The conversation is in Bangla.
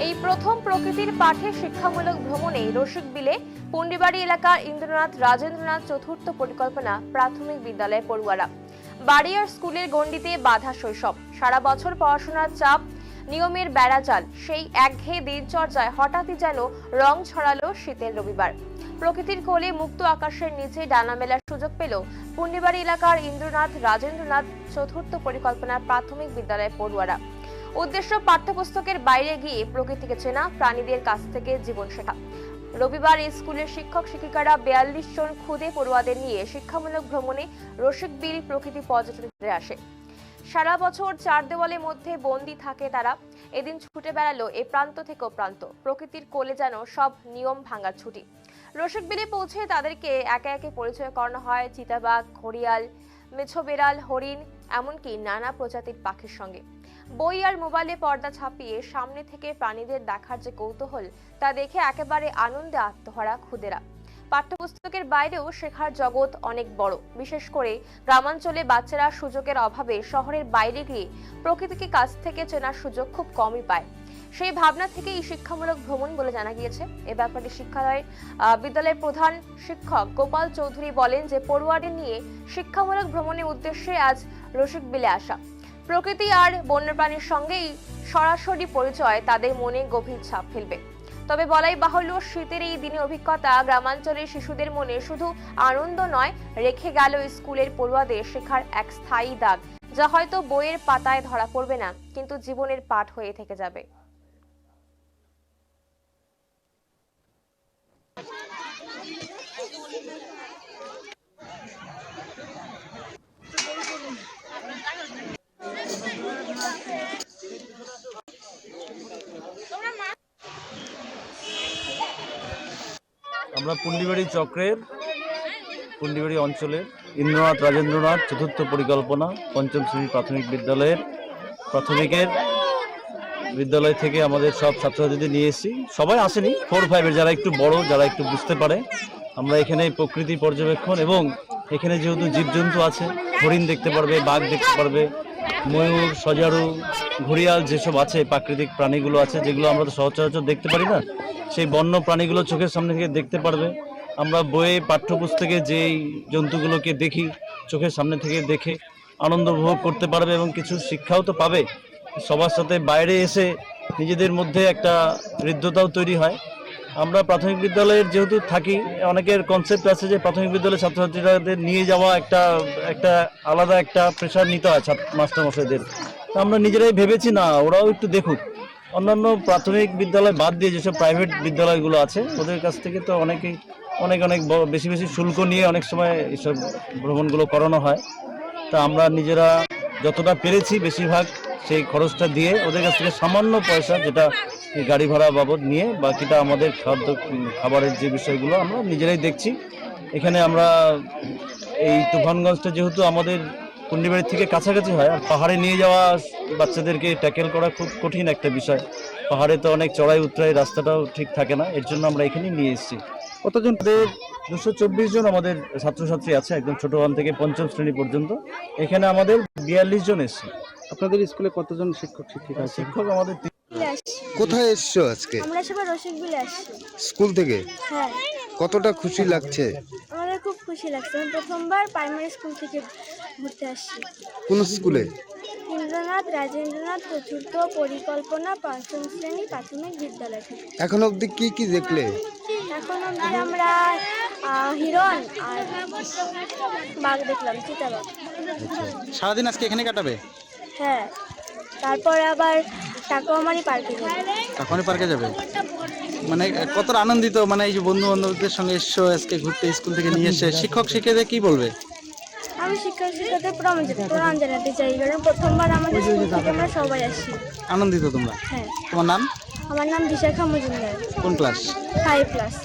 এই প্রথম প্রকৃতির পাঠে শিক্ষামূলক ভ্রমণে রসিকবিলে পুন্ডিবাড়ি এলাকার ইন্দ্রনাথ রাজেন্দ্রনাথ চতুর্থ পরিকল্পনা প্রাথমিক বিদ্যালয়ের পড়ুয়ারা। বাড়ি আর স্কুলের গণ্ডিতে বাধা শৈশব, সারা বছর পড়াশোনার চাপ, নিয়মের বেড়াজাল, সেই একঘেয়ে দিনচর্যায় হঠাৎই যেন রং ছড়ালো শীতের রবিবার। প্রকৃতির কোলে মুক্ত আকাশের নিচে ডানা মেলার সুযোগ পেল পুন্ডিবাড়ি এলাকার ইন্দ্রনাথ রাজেন্দ্রনাথ চতুর্থ পরিকল্পনা প্রাথমিক বিদ্যালয়ের পড়ুয়ারা। উদ্দেশ্য পাঠ্যপুস্তকের বাইরে গিয়ে প্রকৃতিকে চেনা, প্রাণীদের কাছ থেকে জীবন শেখা। রবিবার এই স্কুলের শিক্ষক শিক্ষিকারা 42 জন খুদে পড়ুয়াদের নিয়ে শিক্ষামূলক ভ্রমণে রসিকবিল প্রকৃতি পর্যটনে আসে। সারা বছর চার দেওয়ালের মধ্যে বন্দী থাকে তারা। এদিন ছুটে বেড়ালো এ প্রান্ত থেকে ও প্রান্ত, প্রকৃতির কোলে যেন সব নিয়ম ভাঙার ছুটি। রসিকবিলে পৌঁছে তাদেরকে একে একে পরিচয় করানো হয় চিতাবাঘ, ঘড়িয়াল, মেছো বেড়াল, হরিণ, এমনকি নানা প্রজাতির পাখির সঙ্গে। বই আর মোবাইলে পর্দা ছাপিয়ে সামনে থেকে প্রাণীদের দেখার যে কৌতূহল, তা দেখে একেবারে আনন্দে আত্মহারা খুদেরা। পাঠ্যপুস্তকের বাইরেও শেখার জগৎ অনেক বড়। বিশেষ করে গ্রামাঞ্চলে বাচ্চারা সুযোগের অভাবে শহরের বাইরে গিয়ে প্রকৃতিকে কাছ থেকে চেনার সুযোগ খুব কমই পায়। সেই ভাবনা থেকে এই শিক্ষামূলক ভ্রমণ বলে জানা গিয়েছে। এ ব্যাপারে বিদ্যালয়ের প্রধান শিক্ষক গোপাল চৌধুরী বলেন যে পড়ুয়াদের নিয়ে শিক্ষামূলক ভ্রমণের উদ্দেশ্যে আজ রসিকবিলে আসা। প্রকৃতি আর বন্যপ্রাণীর সঙ্গেই সরাসরি পরিচয় তাদের মনে গভীর ছাপ ফেলবে। তবে বলাই বাহুল্য, শীতের এই দিনে অভিজ্ঞতা গ্রামাঞ্চলের শিশুদের মনে শুধু আনন্দ নয়, রেখে গেল স্কুলের পড়ুয়াদের শেখার এক স্থায়ী দাগ, যা হয়তো বইয়ের পাতায় ধরা পড়বে না, কিন্তু জীবনের পাঠ হয়ে থেকে যাবে। আমরা পুন্ডিবাড়ি চক্রের পুন্ডিবাড়ি অঞ্চলের ইন্দ্রনাথ রাজেন্দ্রনাথ চতুর্থ পরিকল্পনা পঞ্চম শ্রেণী প্রাথমিক প্রাথমিকের বিদ্যালয় থেকে আমাদের সব ছাত্রছাত্রীদের নিয়ে এসেছি। সবাই আসেনি, 4-5 যারা একটু বড়, যারা একটু বুঝতে পারে। আমরা এখানে প্রকৃতি পর্যবেক্ষণ এবং এখানে যেহেতু জীবজন্তু আছে, হরিণ দেখতে পারবে, বাঘ দেখতে পারবে, ময়ূর, সজারু, ঘড়িয়াল, যেসব আছে প্রাকৃতিক প্রাণীগুলো আছে যেগুলো আমরা তো সচরাচর দেখতে পারি না, সেই বন্য প্রাণীগুলো চোখের সামনে থেকে দেখতে পারবে। আমরা বইয়ে পাঠ্যপুস্তকে যেই জন্তুগুলোকে দেখি, চোখের সামনে থেকে দেখে আনন্দ উপভোগ করতে পারবে এবং কিছু শিক্ষাও তো পাবে। সবার সাথে বাইরে এসে নিজেদের মধ্যে একটা হৃদ্যতাও তৈরি হয়। আমরা প্রাথমিক বিদ্যালয়ের যেহেতু থাকি, অনেকের কনসেপ্ট আছে যে প্রাথমিক বিদ্যালয়ের ছাত্রছাত্রীদের নিয়ে যাওয়া একটা আলাদা একটা প্রেশার নিতে হয় মাস্টারমশাইদের। তো আমরা নিজেরাই ভেবেছি না, ওরাও একটু দেখুক। অন্যান্য প্রাথমিক বিদ্যালয় বাদ দিয়ে যেসব প্রাইভেট বিদ্যালয়গুলো আছে ওদের কাছ থেকে তো অনেক বেশি শুল্ক নিয়ে অনেক সময় এসব ভ্রমণগুলো করানো হয়। তা আমরা নিজেরা যতটা পেরেছি বেশিরভাগ সেই খরচটা দিয়ে ওদের কাছ থেকে সামান্য পয়সা, যেটা গাড়ি ভাড়া বাবদ নিয়ে, বাকিটা আমাদের খাবারের যে বিষয়গুলো আমরা নিজেরাই দেখছি। এখানে আমরা এই তুফানগঞ্জটা যেহেতু আমাদের পুন্ডিবাড়ি থেকে কাছাকাছি হয়, আর পাহাড়ে নিয়ে যাওয়া বাচ্চাদেরকে ট্যাকেল করা খুব কঠিন একটা বিষয়। পাহাড়ে তো অনেক চড়াই উতরাই, রাস্তাটাও ঠিক থাকে না, এর জন্য আমরা এখানেই নিয়ে এসেছি। কতজন? 224 জন আমাদের ছাত্রছাত্রী আছে, একদম ছোট ওয়ান থেকে পঞ্চম শ্রেণী পর্যন্ত। এখানে আমাদের 42 জন এসেছে। আপনাদের স্কুলে কতজন শিক্ষক শিক্ষিকা? শিক্ষক আমাদের কোথায় এসছো আজকে? আমরা সবাই রসিকবিলে আসছি। স্কুল থেকে? হ্যাঁ। কতটা খুশি লাগছে? আমাদের খুব খুশি লাগছে। আমি প্রথমবার প্রাইমারি স্কুল থেকে ঘুরতে আসছি। কোন স্কুলে? ইন্দ্রনাথ রাজেন্দ্রনাথ চতুর্থ পরিকল্পনা পঞ্চম শ্রেণী প্রাথমিক বিদ্যালয় থেকে। এখন অবধি কি কি দেখলে? এখন অবধি আমরা হিরণ আর বাঘ দেখলাম, চিতাবাঘ। সারাদিন আজকে এখানে কাটাবে? হ্যাঁ, তারপর আবার টাকুমারি পার্কে যাবে। টাকুমারি পার্কে যাবে? মানে কতটা আনন্দিত, মানে এই যে বন্ধু বান্ধবদের সঙ্গে এসছো আজকে ঘুরতে, স্কুল থেকে নিয়ে এসে শিক্ষক শিক্ষিকাদের কি বলবে? আমি শিক্ষক শিক্ষকদের প্রণাম জানাতে চাই, কারণ প্রথমবার আমাদের স্কুল থেকে আমরা সবাই আসছি। আনন্দিত তোমরা? হ্যাঁ। তোমার নাম? আমার নাম বিশাখা মজুমদার। কোন ক্লাস? 5 ক্লাস।